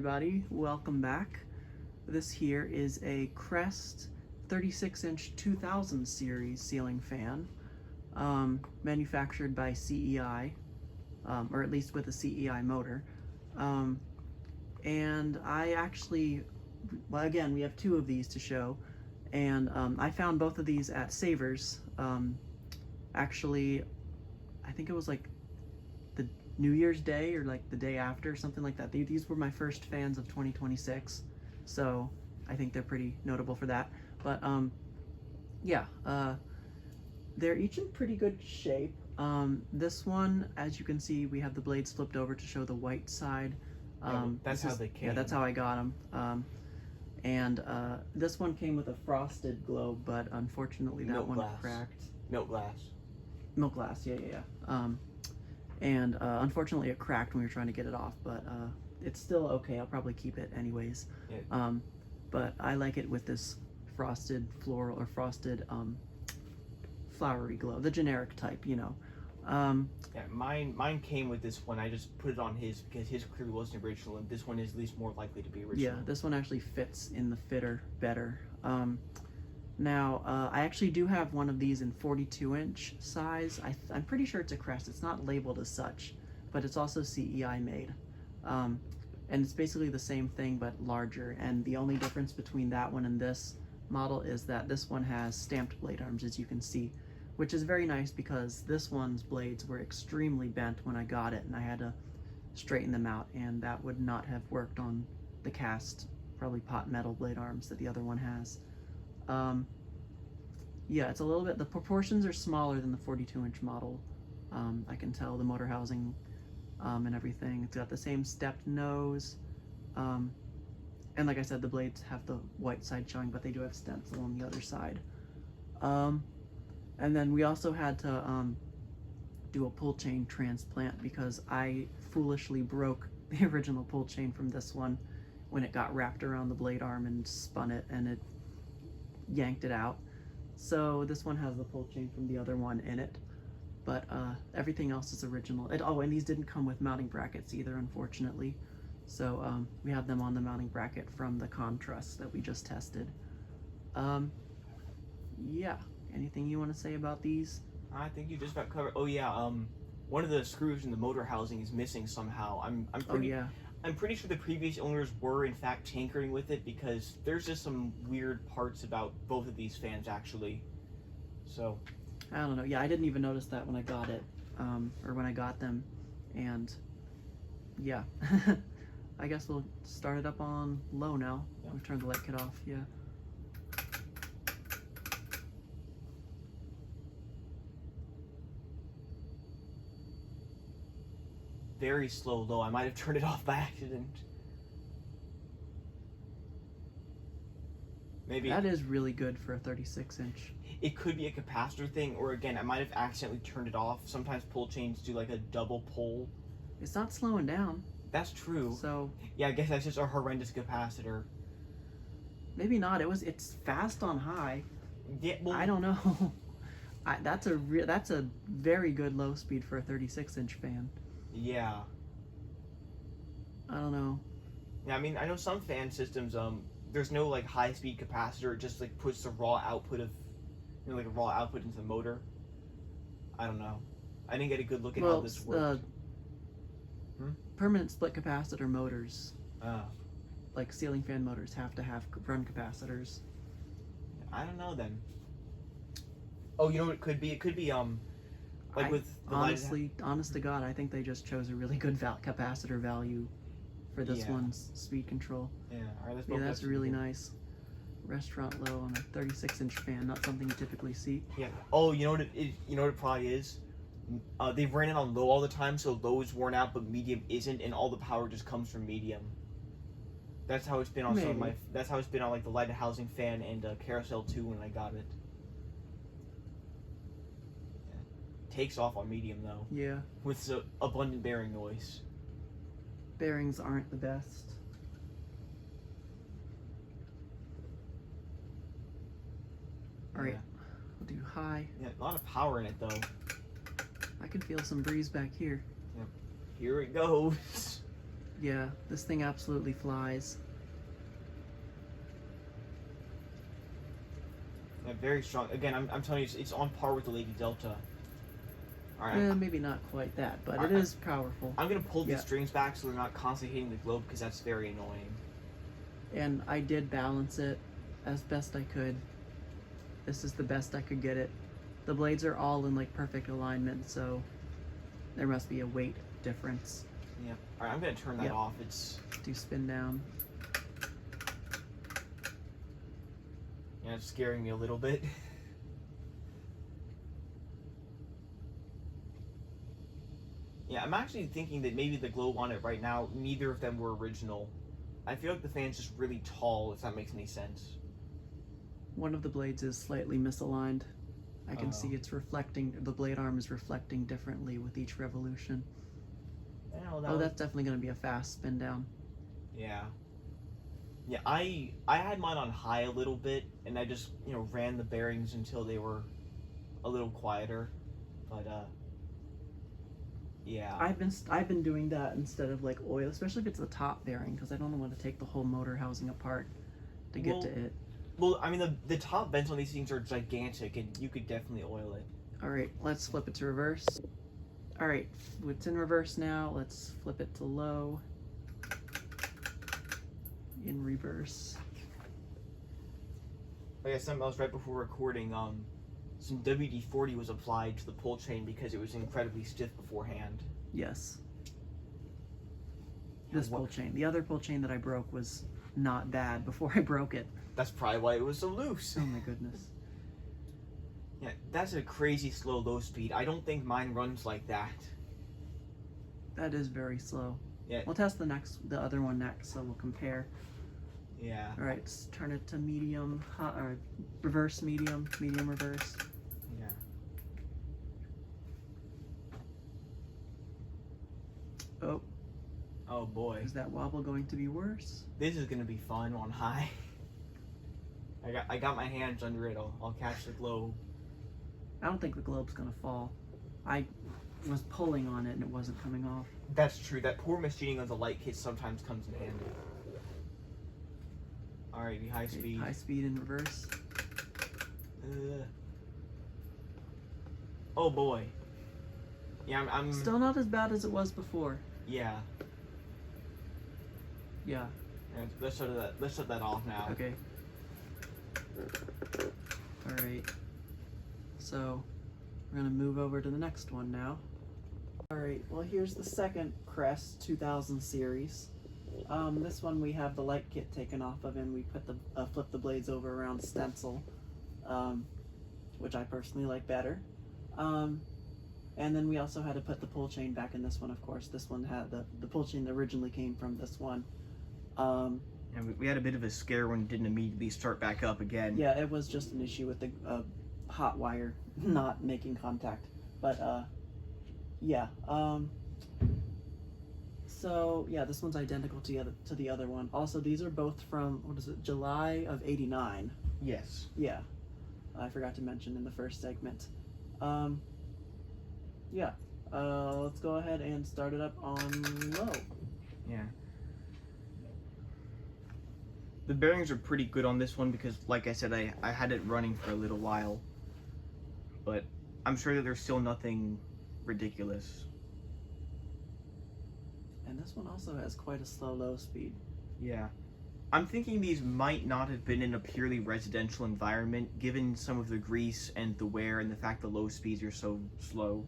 everybody, welcome back. This here is a Crest 36-inch 2000 series ceiling fan, manufactured by CEI, or at least with a CEI motor. And I actually, well, again, we have two of these to show, and I found both of these at Savers. Actually, I think it was like the New Year's Day or like the day after, something like that. These were my first fans of 2026, so I think they're pretty notable for that. But yeah, they're each in pretty good shape. This one, as you can see, we have the blades flipped over to show the white side. That's how they came. Yeah, that's how I got them. And this one came with a frosted globe, but unfortunately that one cracked. Milk glass. Milk glass, yeah. And unfortunately it cracked when we were trying to get it off, but it's still okay. I'll probably keep it anyways. Yeah. But I like it with this frosted floral or frosted flowery glow, the generic type, you know. Yeah, mine came with this one. I just put it on his because his clearly wasn't original, and this one is at least more likely to be original. Yeah, this one actually fits in the fitter better. Now, I actually do have one of these in 42-inch size. I'm pretty sure it's a Crest. It's not labeled as such, but it's also CEI made. And it's basically the same thing, but larger. And the only difference between that one and this model is that this one has stamped blade arms, as you can see, which is very nice because this one's blades were extremely bent when I got it, and I had to straighten them out, and that would not have worked on the cast, probably pot metal blade arms that the other one has. Yeah, it's a little bit, the proportions are smaller than the 42-inch model. I can tell the motor housing and everything. It's got the same stepped nose. And like I said, the blades have the white side showing, but they do have stencil on the other side. And then we also had to do a pull chain transplant because I foolishly broke the original pull chain from this one when it got wrapped around the blade arm and spun it, and it yanked it out. So this one has the pull chain from the other one in it, but everything else is original. Oh, and these didn't come with mounting brackets either, unfortunately. So we have them on the mounting bracket from the contrast that we just tested. Yeah, anything you want to say about these? I think you just about covered. Oh yeah, one of the screws in the motor housing is missing somehow. I'm pretty sure the previous owners were in fact tinkering with it because there's just some weird parts about both of these fans actually. So I don't know. Yeah, I didn't even notice that when I got it, or when I got them, and yeah. I guess we'll start it up on low now. Yeah. We've turned the light kit off. Yeah. Very slow low. I might have turned it off by accident. Maybe that is really good for a 36-inch. It could be a capacitor thing, or again, I might have accidentally turned it off. Sometimes pull chains do like a double pull. It's not slowing down. That's true. So yeah, I guess that's just a horrendous capacitor. Maybe not. It's fast on high. Yeah, well, I don't know. That's a very good low speed for a 36-inch fan. Yeah. I don't know. Yeah, I mean, I know some fan systems, there's no like high speed capacitor. It just like puts the raw output of, you know, like a raw output into the motor. I don't know. I didn't get a good look at how this works. Permanent split capacitor motors, like ceiling fan motors, have to have run capacitors. I don't know then. Oh, you know what it could be? It could be like with the honest to God, I think they just chose a really good capacitor value for this one's speed control. Yeah, all right, let's yeah, that's really nice. Restaurant low on a 36-inch fan, not something you typically see. Yeah. Oh, you know what it probably is? They've ran it on low all the time, so low is worn out, but medium isn't, and all the power just comes from medium. That's how it's been on some of my. That's how it's been on like the lighted housing fan and Carousel 2 when I got it. Yeah. Takes off on medium though. Yeah. With abundant bearing noise. Bearings aren't the best. All right, we'll do high. Yeah, a lot of power in it though. I can feel some breeze back here. Yep. Here it goes. Yeah, this thing absolutely flies. Yeah, very strong. Again, I'm telling you, it's on par with the Lady Delta. All right. Maybe not quite that, but Alright, it is powerful. I'm gonna pull the strings back so they're not constantly hitting the globe because that's very annoying. And I did balance it as best I could. This is the best I could get it. The blades are all in like perfect alignment, so there must be a weight difference. Yeah. All right, I'm gonna turn that off. It's do spin down. Yeah, it's scaring me a little bit. Yeah, I'm actually thinking that maybe the globe on it right now, neither of them were original. I feel like the fan's just really tall, if that makes any sense. One of the blades is slightly misaligned. I can see it's reflecting, the blade arm is reflecting differently with each revolution. Well, that's definitely going to be a fast spin down. Yeah. Yeah, I had mine on high a little bit, and I just, ran the bearings until they were a little quieter. But, yeah. I've been doing that instead of like oil, especially if it's the top bearing, because I don't want to take the whole motor housing apart to get to it. Well, I mean, the top vents on these things are gigantic, and you could definitely oil it. All right, let's flip it to reverse. All right, it's in reverse now. Let's flip it to low. In reverse. Like I said, I was right before recording. Some WD-40 was applied to the pull chain because it was incredibly stiff beforehand. Yes. This pull chain. The other pull chain that I broke was not bad before I broke it. That's probably why it was so loose. Oh my goodness. Yeah, that's a crazy slow low speed. I don't think mine runs like that. That is very slow. Yeah. We'll test the other one next, so we'll compare. Yeah. All right, let's turn it to medium, or reverse medium, medium reverse. Yeah. Oh. Oh boy. Is that wobble going to be worse? This is gonna be fun on high. I got my hands under it. I'll catch the globe. I don't think the globe's gonna fall. I was pulling on it and it wasn't coming off. That's true. That poor machining of the light kit sometimes comes in handy. Alrighty, high speed. High speed in reverse. Oh boy. Yeah, I'm still not as bad as it was before. Yeah. Yeah. Right, let's shut that off now. Okay. All right. So we're gonna move over to the next one now. All right. Well, here's the second Crest 2000 series. This one we have the light kit taken off of, and we put the flip the blades over around stencil, which I personally like better. And then we also had to put the pull chain back in this one. Of course, this one had the pull chain that originally came from this one. And we had a bit of a scare when it didn't immediately start back up again. Yeah, it was just an issue with the hot wire not making contact. But yeah. So yeah, this one's identical to the other one. Also, these are both from, what is it, July of '89. Yes. Yeah, I forgot to mention in the first segment. Yeah. Let's go ahead and start it up on low. Yeah. The bearings are pretty good on this one because, like I said, I had it running for a little while. But I'm sure that there's still nothing ridiculous. And this one also has quite a slow low speed. Yeah. I'm thinking these might not have been in a purely residential environment, given some of the grease and the wear and the fact the low speeds are so slow.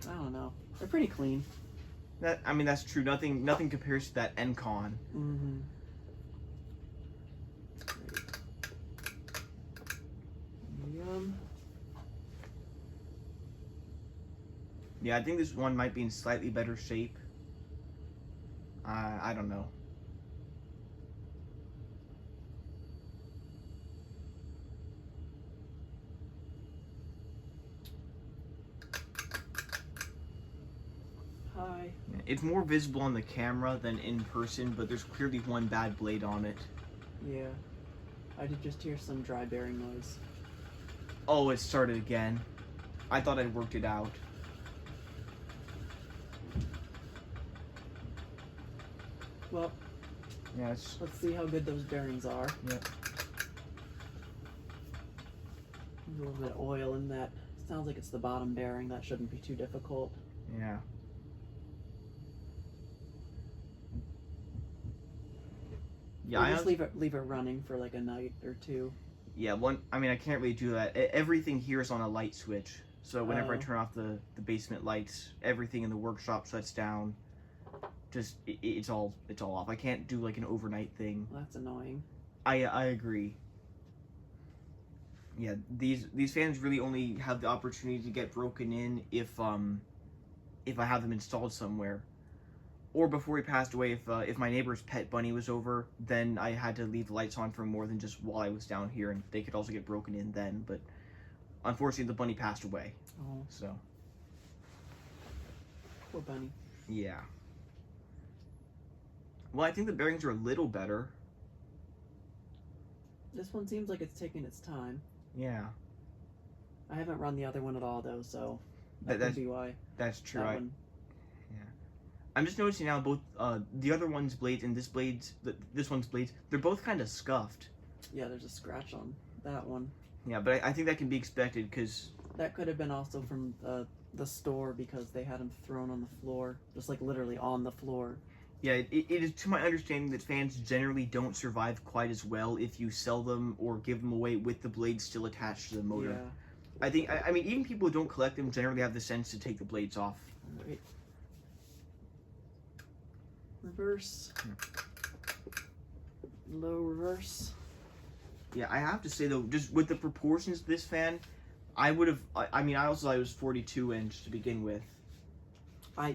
I don't know. They're pretty clean. I mean, that's true. Nothing compares to that Encon. Mm-hmm. Medium. Yeah, I think this one might be in slightly better shape. I don't know. Hi. It's more visible on the camera than in person, but there's clearly one bad blade on it. Yeah. I did just hear some dry bearing noise. Oh, it started again. I thought I'd worked it out. Well, yeah, let's see how good those bearings are. Yep. A little bit of oil in that. Sounds like it's the bottom bearing. That shouldn't be too difficult. Yeah. Yeah, I just leave it running for like a night or two. Yeah, I mean, I can't really do that. Everything here is on a light switch. So whenever I turn off the basement lights, everything in the workshop shuts down. Just it's all off. I can't do like an overnight thing. Well, that's annoying. I agree. Yeah, these fans really only have the opportunity to get broken in if I have them installed somewhere. Or before he passed away, if my neighbor's pet bunny was over, then I had to leave the lights on for more than just while I was down here, and they could also get broken in then. But unfortunately, the bunny passed away. Oh. So. Poor bunny. Yeah. Well, I think the bearings are a little better. This one seems like it's taking its time. Yeah. I haven't run the other one at all though, so that could be why. That's true. That one. I'm just noticing now both the other one's blades and this one's blades, they're both kind of scuffed. Yeah, there's a scratch on that one. Yeah, but I think that can be expected because... That could have been also from the store because they had them thrown on the floor, just like literally on the floor. Yeah, it is to my understanding that fans generally don't survive quite as well if you sell them or give them away with the blades still attached to the motor. Yeah. I mean, even people who don't collect them generally have the sense to take the blades off. Right. Reverse. Low reverse. Yeah, I have to say though, just with the proportions of this fan, I would have. I mean, I also thought it was 42 inch to begin with.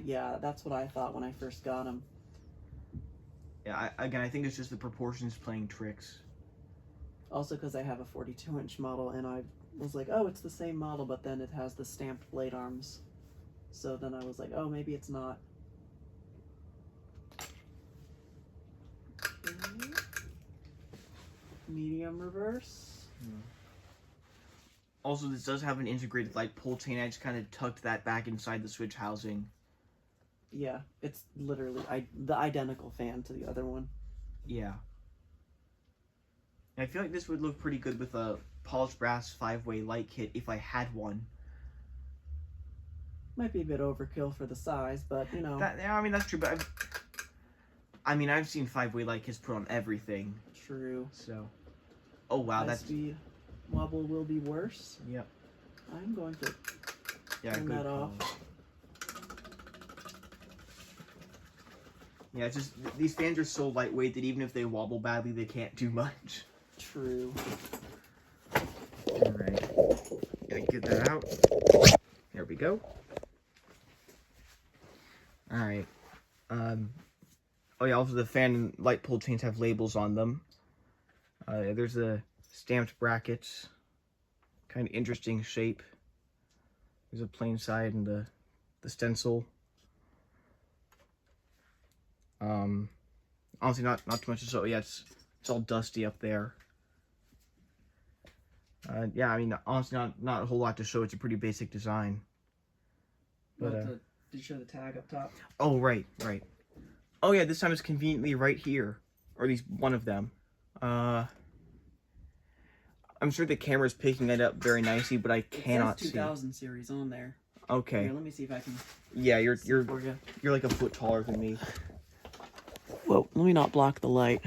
Yeah, that's what I thought when I first got them. Yeah, I think it's just the proportions playing tricks. Also, because I have a 42-inch model, and I was like, oh, it's the same model, but then it has the stamped blade arms. So then I was like, oh, maybe it's not. Okay. Medium reverse. Also, this does have an integrated light pull chain. I just kind of tucked that back inside the switch housing. Yeah, it's literally the identical fan to the other one. Yeah. I feel like this would look pretty good with a polished brass 5-way light kit if I had one. Might be a bit overkill for the size, but you know. I mean, that's true, but I've seen 5-way light kits put on everything. True. So. Oh wow, that's. High-speed wobble will be worse. Yep. I'm going to turn that off. Yeah, it's just these fans are so lightweight that even if they wobble badly, they can't do much. True. Alright. Gotta get that out. There we go. Alright. Oh yeah, also the fan and light pull chains have labels on them. There's the stamped brackets. Kind of interesting shape. There's a plain side and the stencil. Honestly, not too much to show. Yeah, it's all dusty up there. Yeah, I mean, honestly, not a whole lot to show. It's a pretty basic design. But did you show the tag up top? Oh, right. Oh yeah, this time it's conveniently right here, or at least one of them. I'm sure the camera's picking it up very nicely, but I cannot see. It says 2000 series on there. Okay. Here, let me see if I can. Yeah, you're like a foot taller than me. Whoa, let me not block the light.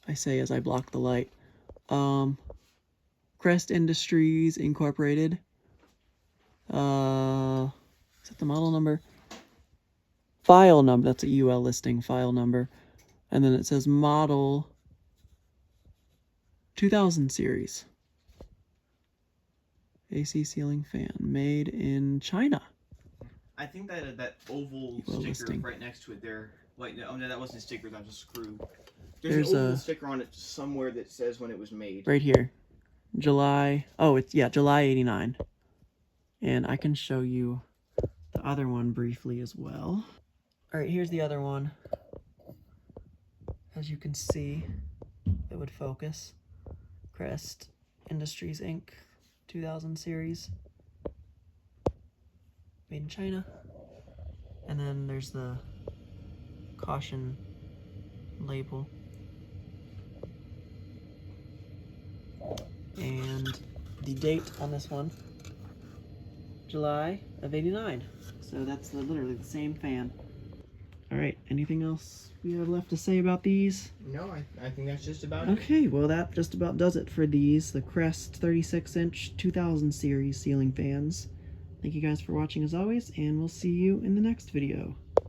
I say as I block the light. Crest Industries Incorporated. Is that the model number? File number, that's a UL listing, file number. And then it says model 2000 series. AC ceiling fan, made in China. I think that oval sticker right next to it there. Wait, no, that wasn't a sticker. That was a screw. There's an oval sticker on it somewhere that says when it was made. Right here, July. Oh, July '89. And I can show you the other one briefly as well. All right, here's the other one. As you can see, it would focus. Crest Industries Inc. 2000 series. Made in China. And then there's the caution label. And the date on this one, July of '89. So that's literally the same fan. All right, anything else we have left to say about these? No, I think that's just about it. Okay, well that just about does it for these, the Crest 36-inch 2000 series ceiling fans. Thank you guys for watching as always, and we'll see you in the next video.